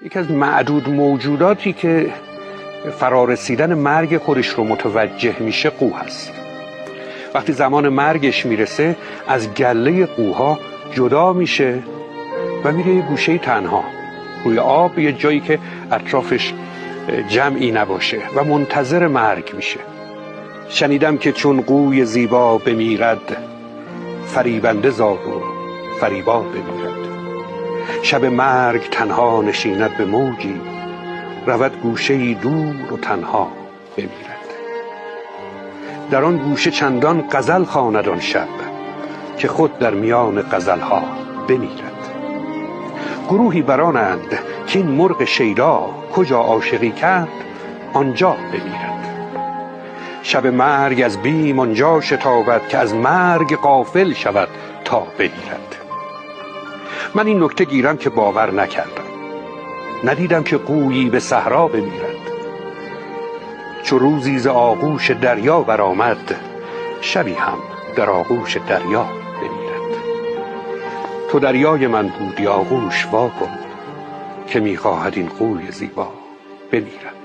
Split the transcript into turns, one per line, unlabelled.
یکی از معدود موجوداتی که فرارسیدن مرگ خودش رو متوجه میشه قو هست. وقتی زمان مرگش میرسه از گله قوها جدا میشه و میره یه گوشه تنها روی آب، یه جایی که اطرافش جمعی نباشه و منتظر مرگ میشه. شنیدم که چون قوی زیبا بمیرد، فریبنده زاد و فریبا بمیرد. شب مرگ تنها نشیند به موجی، رود گوشه‌ای دور و تنها بمیرد. در آن گوشه چندان غزل خواند آن شب، که خود در میان غزلها بمیرد. گروهی برانند که این مرغ شیدا کجا عاشقی کرد آنجا بمیرد. شب مرگ از بیم آنجا شتابد، که از مرگ غافل شود تا بمیرد. من این نکته گیرم که باور نکردم. ندیدم که قویی به صحرا بمیرد. چو روزی ز آغوش دریا برآمد، شبی هم در آغوش دریا بمیرد. تو دریای من بودی آغوش وا کن، که میخواهد این قوی زیبا بمیرد.